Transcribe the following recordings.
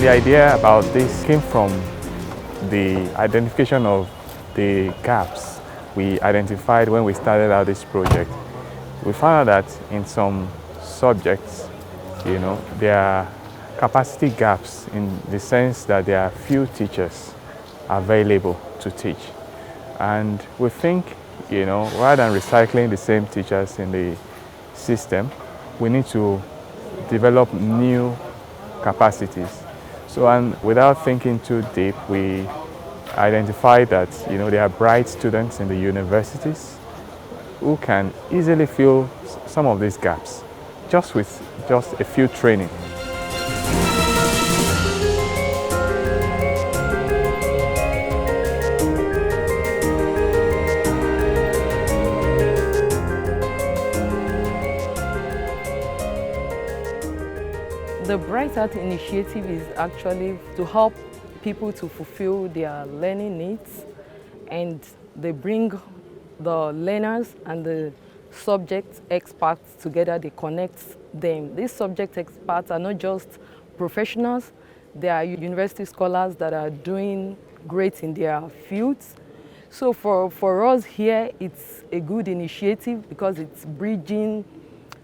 The idea about this came from the identification of the gaps we identified when we started out this project. We found out that in some subjects, there are capacity gaps in the sense that there are few teachers available to teach. And we think, rather than recycling the same teachers in the system, we need to develop new capacities. So, and without thinking too deep, we identified that, there are bright students in the universities who can easily fill some of these gaps just with a few training. The BrightHat initiative is actually to help people to fulfill their learning needs, and they bring the learners and the subject experts together, they connect them. These subject experts are not just professionals, they are university scholars that are doing great in their fields. So for us here, it's a good initiative because it's bridging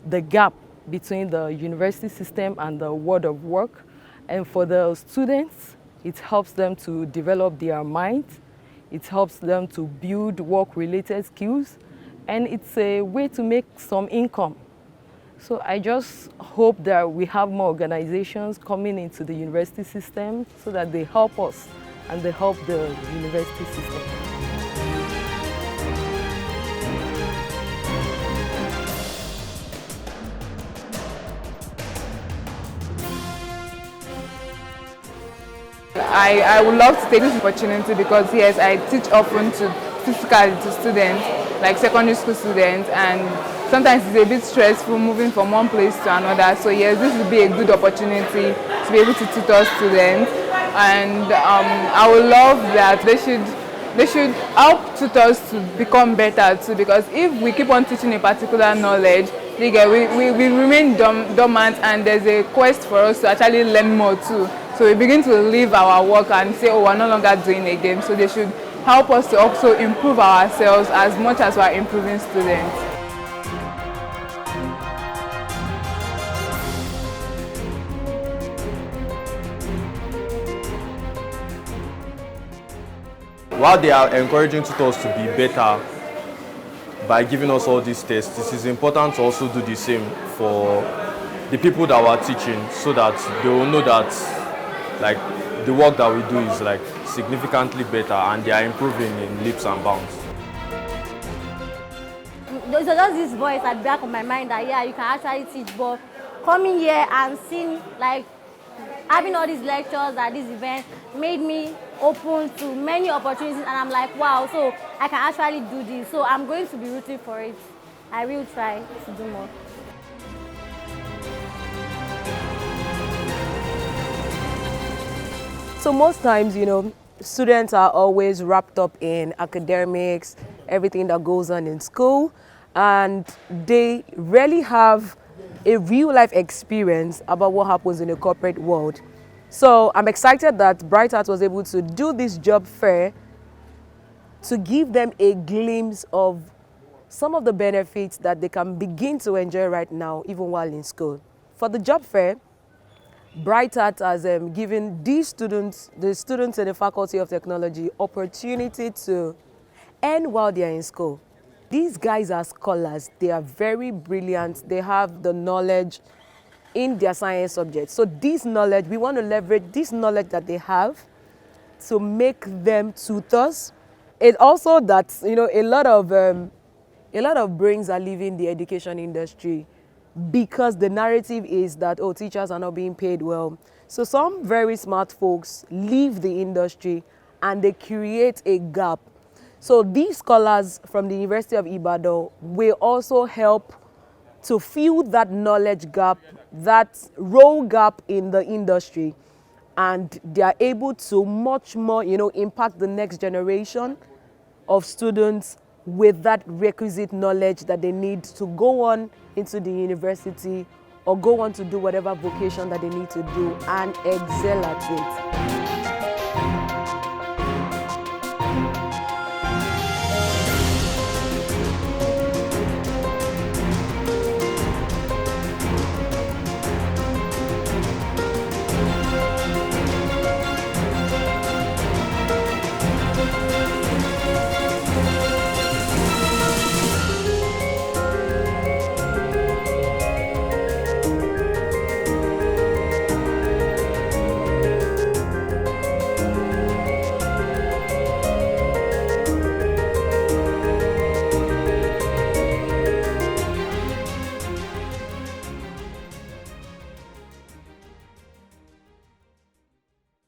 the gap between the university system and the world of work. And for the students, it helps them to develop their mind, it helps them to build work-related skills, and it's a way to make some income. So I just hope that we have more organizations coming into the university system so that they help us and they help the university system. I would love to take this opportunity because yes, I teach often physically to students, like secondary school students, and sometimes it's a bit stressful moving from one place to another. So yes, this would be a good opportunity to be able to tutor students, and I would love that they should help tutors to become better too, because if we keep on teaching a particular knowledge, we remain dormant, and there's a quest for us to actually learn more too. So we begin to leave our work and say, oh, we're no longer doing a game. So they should help us to also improve ourselves as much as we're improving students. While they are encouraging tutors to be better by giving us all these tests, it is important to also do the same for the people that we're teaching, so that they will know that the work that we do is significantly better and they are improving in leaps and bounds. There's just this voice at the back of my mind that yeah, you can actually teach, but coming here and seeing having all these lectures at this event made me open to many opportunities, and I'm like, wow, so I can actually do this. So I'm going to be rooting for it. I will try to do more. So most times, students are always wrapped up in academics, everything that goes on in school, and they rarely have a real-life experience about what happens in the corporate world. So I'm excited that BrightHat was able to do this job fair to give them a glimpse of some of the benefits that they can begin to enjoy right now, even while in school. For the job fair, BrightHat has given the students in the Faculty of Technology opportunity to earn while they are in school. These guys are scholars. They are very brilliant. They have the knowledge in their science subjects. So this knowledge, we want to leverage this knowledge that they have to make them tutors. It's also that, a lot of brains are leaving the education industry because the narrative is that, oh, teachers are not being paid well. So some very smart folks leave the industry and they create a gap. So these scholars from the University of Ibadan will also help to fill that knowledge gap, that role gap in the industry. And they are able to much more, impact the next generation of students with that requisite knowledge that they need to go on into the university or go on to do whatever vocation that they need to do and excel at it.